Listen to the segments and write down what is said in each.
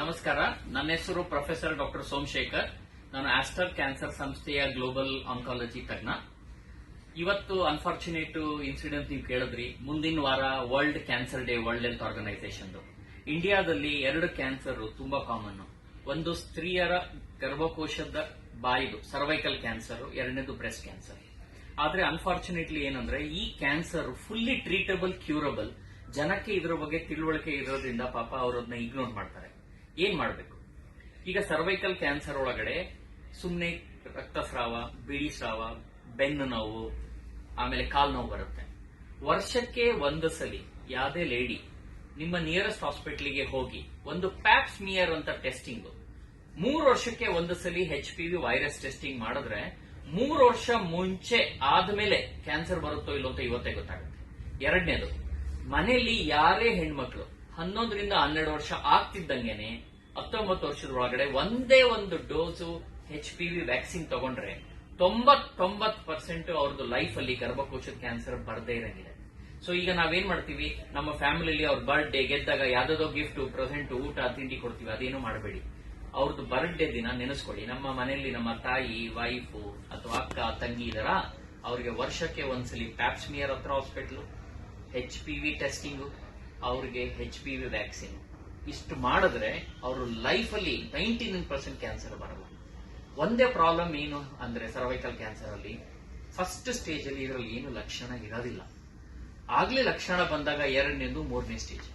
ನಮಸ್ಕಾರ. ನನ್ನ ಹೆಸರು ಪ್ರೊಫೆಸರ್ ಡಾಕ್ಟರ್ ಸೋಮಶೇಖರ್. ನಾನು ಆಸ್ಟರ್ ಕ್ಯಾನ್ಸರ್ ಸಂಸ್ಥೆಯ ಗ್ಲೋಬಲ್ ಆಂಕಾಲಜಿ ತಜ್ಞ. ಇವತ್ತು ಅನ್ಫಾರ್ಚುನೇಟ್ ಇನ್ಸಿಡೆಂಟ್ ನೀವು ಕೇಳಿದ್ರಿ. ಮುಂದಿನ ವಾರ world cancer day, world health organisation. ಇಂಡಿಯಾದಲ್ಲಿ 2 ಕ್ಯಾನ್ಸರ್ ತುಂಬಾ ಕಾಮನ್. ಒಂದು ಸ್ತ್ರೀಯರ ಗರ್ಭಕೋಶದ ಬಾಯಿದು ಸರ್ವೈಕಲ್ ಕ್ಯಾನ್ಸರ್, ಎರಡನೇದು ಬ್ರೆಸ್ಟ್ ಕ್ಯಾನ್ಸರ್. ಆದ್ರೆ ಅನ್ಫಾರ್ಚುನೇಟ್ಲಿ ಏನಂದ್ರೆ ಈ ಕ್ಯಾನ್ಸರ್ ಫುಲ್ಲಿ ಟ್ರೀಟಬಲ್, ಕ್ಯೂರಬಲ್. ಜನಕ್ಕೆ ಇದರ ಬಗ್ಗೆ ತಿಳುವಳಿಕೆ ಇರೋದ್ರಿಂದ ಪಾಪ ಅವರನ್ನ ಇಗ್ನೋರ್ ಮಾಡ್ತಾರೆ. ಏನ್ ಮಾಡಬೇಕು? ಈಗ ಸರ್ವೈಕಲ್ ಕ್ಯಾನ್ಸರ್ ಒಳಗಡೆ ಸುಮ್ನೆ ರಕ್ತಸ್ರಾವ, ಬಿಳಿ ಸ್ರಾವ, ಬೆನ್ನು ನೋವು, ಆಮೇಲೆ ಕಾಲ್ ನೋವು ಬರುತ್ತೆ. ವರ್ಷಕ್ಕೆ ಒಂದು ಸಲಿ ಯಾವುದೇ ಲೇಡಿ ನಿಮ್ಮ ನಿಯರೆಸ್ಟ್ ಹಾಸ್ಪಿಟಲ್ಗೆ ಹೋಗಿ ಒಂದು ಪ್ಯಾಪ್ ಸ್ಮಿಯರ್ ಅಂತ ಟೆಸ್ಟಿಂಗ್ 3 ವರ್ಷಕ್ಕೆ ಒಂದು ಸಲಿ HPV ವೈರಸ್ ಟೆಸ್ಟಿಂಗ್ ಮಾಡಿದ್ರೆ 3 ವರ್ಷ ಮುಂಚೆ ಆದ್ಮೇಲೆ ಕ್ಯಾನ್ಸರ್ ಬರುತ್ತೋ ಇಲ್ಲೋ ಅಂತ ಇವತ್ತೇ ಗೊತ್ತಾಗುತ್ತೆ. ಎರಡನೇದು, ಮನೆಯಲ್ಲಿ ಯಾರೇ ಹೆಣ್ಮಕ್ಳು 11 ರಿಂದ 12 ವರ್ಷ ಆಗ್ತಿದ್ದಂಗೆನೆ 19 ವರ್ಷದ ಒಳಗಡೆ ಒಂದೇ ಒಂದು ಡೋಸು HPV ವ್ಯಾಕ್ಸಿನ್ ತಗೊಂಡ್ರೆ 99% ಅವ್ರದ್ದು ಲೈಫ್ ಅಲ್ಲಿ ಗರ್ಭಕೋಶದ ಕ್ಯಾನ್ಸರ್ ಬರದೇ ಇರಂಗಿದೆ. ಸೊ ಈಗ ನಾವೇನ್ ಮಾಡ್ತೀವಿ, ನಮ್ಮ ಫ್ಯಾಮಿಲಿಯಲ್ಲಿ ಅವ್ರ ಬರ್ಡೇ ಗೆದ್ದಾಗ ಯಾವ್ದೋ ಗಿಫ್ಟ್, ಪ್ರೆಸೆಂಟ್, ಊಟ, ತಿಂಡಿ ಕೊಡ್ತೀವಿ. ಅದೇನು ಮಾಡಬೇಡಿ. ಅವ್ರದ್ದು ಬರ್ಡೇ ದಿನ ನೆನೆಸ್ಕೊಳ್ಳಿ. ನಮ್ಮ ಮನೆಯಲ್ಲಿ ನಮ್ಮ ತಾಯಿ, ವೈಫು ಅಥವಾ ಅಕ್ಕ, ತಂಗಿ ಇದರ, ಅವ್ರಿಗೆ ವರ್ಷಕ್ಕೆ ಒಂದ್ಸಲಿ ಪ್ಯಾಪ್ ಸ್ಮಿಯರ್ ಹತ್ರ ಹಾಸ್ಪಿಟಲ್, HPV ಟೆಸ್ಟಿಂಗ್, ಅವ್ರಿಗೆ HPV ವ್ಯಾಕ್ಸಿನ್. ಇಷ್ಟು ಮಾಡಿದ್ರೆ ಅವರು ಲೈಫ್ ಅಲ್ಲಿ 99% ಕ್ಯಾನ್ಸರ್ ಬರಲ್ಲ. ಒಂದೇ ಪ್ರಾಬ್ಲಮ್ ಏನು ಅಂದ್ರೆ ಸರ್ವೈಕಲ್ ಕ್ಯಾನ್ಸರ್ ಅಲ್ಲಿ ಫಸ್ಟ್ ಸ್ಟೇಜ್ ಅಲ್ಲಿ ಇದರಲ್ಲಿ ಏನು ಲಕ್ಷಣ ಇರೋದಿಲ್ಲ. ಆಗ್ಲೇ ಲಕ್ಷಣ ಬಂದಾಗ 2ನೇದು 3ನೇ ಸ್ಟೇಜ್.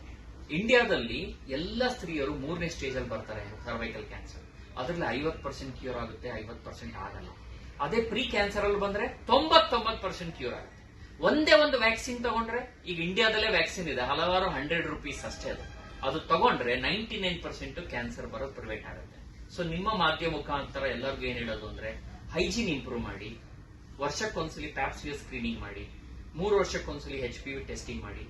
ಇಂಡಿಯಾದಲ್ಲಿ ಎಲ್ಲ ಸ್ತ್ರೀಯರು 3ನೇ ಸ್ಟೇಜ್ ಅಲ್ಲಿ ಬರ್ತಾರೆ ಸರ್ವೈಕಲ್ ಕ್ಯಾನ್ಸರ್. ಅದರಲ್ಲಿ 50% ಕ್ಯೂರ್ ಆಗುತ್ತೆ, 50% ಆಗಲ್ಲ. ಅದೇ ಪ್ರೀ ಕ್ಯಾನ್ಸರ್ ಅಲ್ಲಿ ಬಂದ್ರೆ 99% ಕ್ಯೂರ್ ಆಗುತ್ತೆ. ಒಂದೇ ಒಂದು ವ್ಯಾಕ್ಸಿನ್ ತಗೊಂಡ್ರೆ, ಈಗ ಇಂಡಿಯಾದಲ್ಲೇ ವ್ಯಾಕ್ಸಿನ್ ಇದೆ, ಹಲವಾರು ₹100 ಅಷ್ಟೇ. ಅದು ತಗೊಂಡ್ರೆ 99% ಕ್ಯಾನ್ಸರ್ ಬರೋದು ಪ್ರಿವೆಂಟ್ ಆಗುತ್ತೆ. ಸೊ ನಿಮ್ಮ ಮಾಧ್ಯಮ ಮುಖಾಂತರ ಎಲ್ಲರಿಗೂ ಏನ್ ಹೇಳೋದು ಅಂದ್ರೆ, ಹೈಜೀನ್ ಇಂಪ್ರೂವ್ ಮಾಡಿ, ವರ್ಷಕ್ಕೊಂದ್ಸಲಿ ಪ್ಯಾಪ್ ಸ್ಮಿಯರ್ ಸ್ಕ್ರೀನಿಂಗ್ ಮಾಡಿ, 3 ವರ್ಷಕ್ಕೊಂದ್ಸಲಿ HPV ಟೆಸ್ಟಿಂಗ್ ಮಾಡಿ.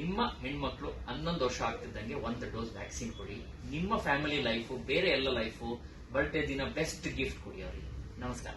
ನಿಮ್ಮ ಹೆಣ್ಮಕ್ಳು 11 ವರ್ಷ ಆಗ್ತಿದ್ದಂಗೆ 1 ಡೋಸ್ ವ್ಯಾಕ್ಸಿನ್ ಕೊಡಿ. ನಿಮ್ಮ ಫ್ಯಾಮಿಲಿ ಲೈಫು, ಬೇರೆ ಎಲ್ಲ ಲೈಫು, ಬರ್ಡೇ ದಿನ ಬೆಸ್ಟ್ ಗಿಫ್ಟ್ ಕೊಡಿ ಅವರಿಗೆ. ನಮಸ್ಕಾರ.